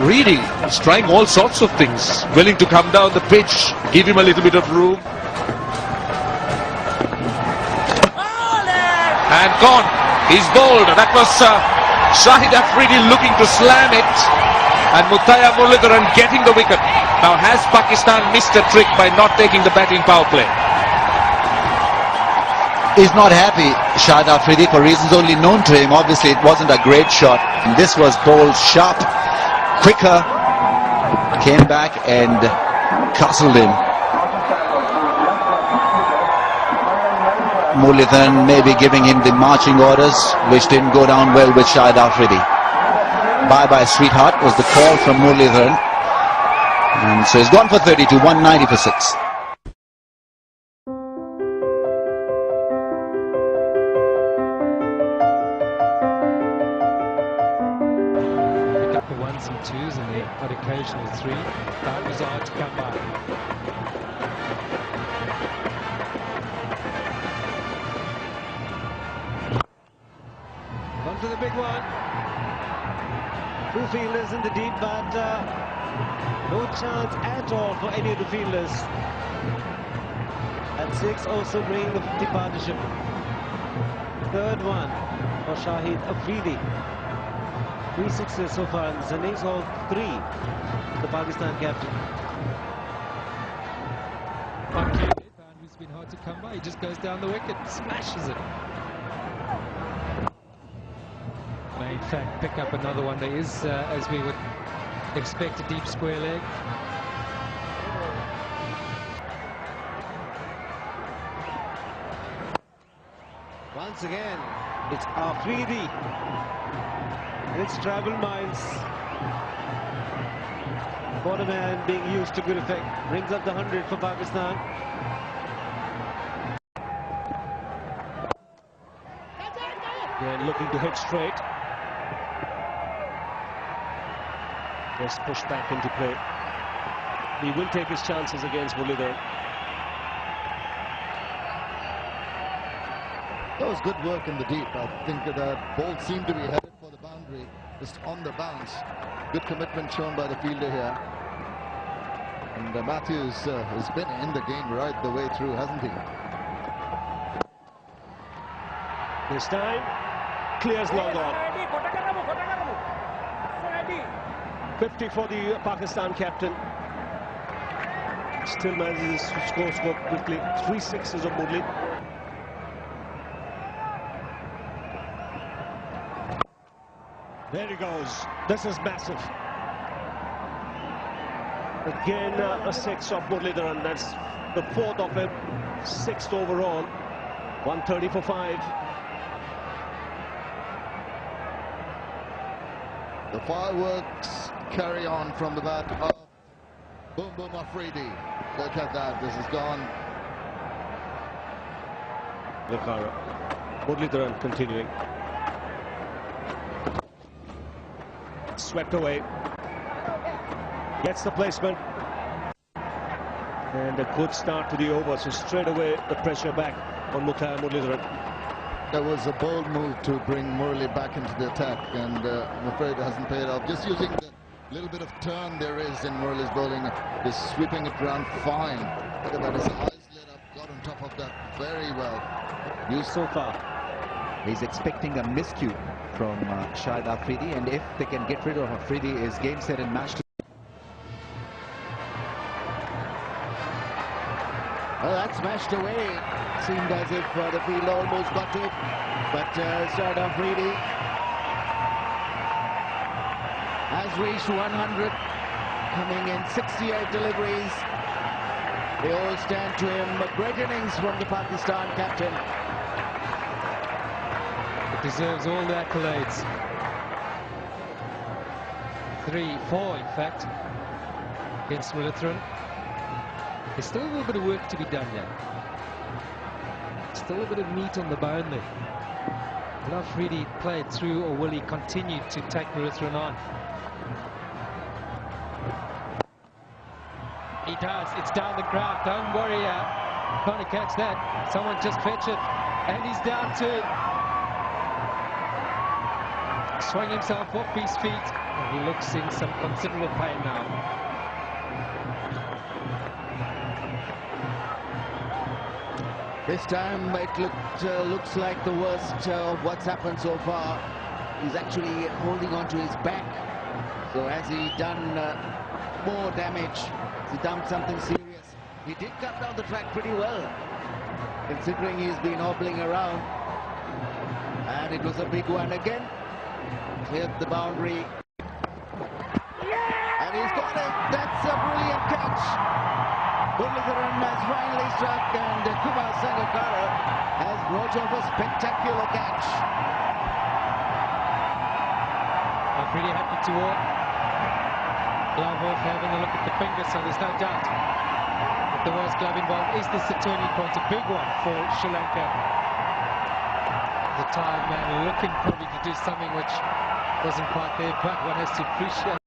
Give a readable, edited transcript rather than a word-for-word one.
Afridi is trying all sorts of things, willing to come down the pitch, give him a little bit of room. And gone. He's bowled. That was Shahid Afridi looking to slam it. And Muralidharan getting the wicket. Now has Pakistan missed a trick by not taking the batting power play? He's not happy, Shahid Afridi, for reasons only known to him. Obviously it wasn't a great shot. And this was bowled sharp, quicker, came back and castled him. Muralidharan maybe giving him the marching orders, which didn't go down well with Shahid Afridi. Bye-bye sweetheart was the call from Muralidharan. And so he's gone for 32, 190 for 6. Pick up the ones and twos and the occasional three. That was hard to come by. On to the big one. Two fielders in the deep, but no chance at all for any of the fielders. At 6 also bringing the 50 partnership. Third one for Shahid Afridi. 3 sixes so far, and Zane's all 3. The Pakistan captain. Boundary's been hard to come by. He just goes down the wicket, smashes it. May in fact pick up another one. There is, as we would expect, a deep square leg. Once again, it's Afridi. It's travel miles. For a man being used to good effect. Brings up the 100 for Pakistan. Again, looking to hit straight. Just pushed back into play. He will take his chances against Muralidharan. That was good work in the deep. I think the ball seemed to be headed for the boundary, just on the bounce. Good commitment shown by the fielder here. And Matthews has been in the game right the way through, hasn't he? This time, clears long on. 50 for the Pakistan captain. Still manages to score quickly. 3 sixes of Murali. There he goes. This is massive. Again, a 6 of Muralidharan. That's the 4th of him. 6th overall. 130 for 5. The fireworks carry on from the bat of Boom Boom Afridi. Look at that, this is gone. Lakara. Muralidharan continuing. Swept away. Gets the placement. And a good start to the over, so straight away the pressure back on Muralidharan. There was a bold move to bring Murali back into the attack, and I'm afraid it hasn't paid off. Just using the little bit of turn there is in Murali's bowling, just sweeping it around fine. Look at that, his eyes lit up, got on top of that very well. Used so far. He's expecting a miscue from Shahid Afridi, and if they can get rid of Afridi, is game, set and match. Well, that smashed away. Seemed as if the field almost got it, but Shahid Afridi has reached 100, coming in 68 deliveries. They all stand to him. Great innings from the Pakistan captain. It deserves all the accolades. 3, 4 in fact against Muralidharan. There's still a little bit of work to be done there. Still a bit of meat on the bone there. Will Afridi play it through, or will he continue to take Muralidharan on? He does. It's down the ground. Don't worry. Trying to catch that. Someone just fetch it. And he's down too. swung himself off his feet, and he looks in some considerable pain now. This time it looks like the worst of what's happened so far. He's actually holding on to his back. So has he done more damage? Has he done something serious? He did cut down the track pretty well, considering he's been hobbling around. And it was a big one again. Cleared the boundary. And he's got it. That's a brilliant catch. Muralidharan has finally struck, and Kumar Sangakkara has brought off a spectacular catch. Afریدی happy to walk. Glove off, having a look at the fingers, so there's no doubt that the worst glove involved. Is this a turning point? A big one for Sri Lanka. The time man looking probably to do something which wasn't quite there, but one has to appreciate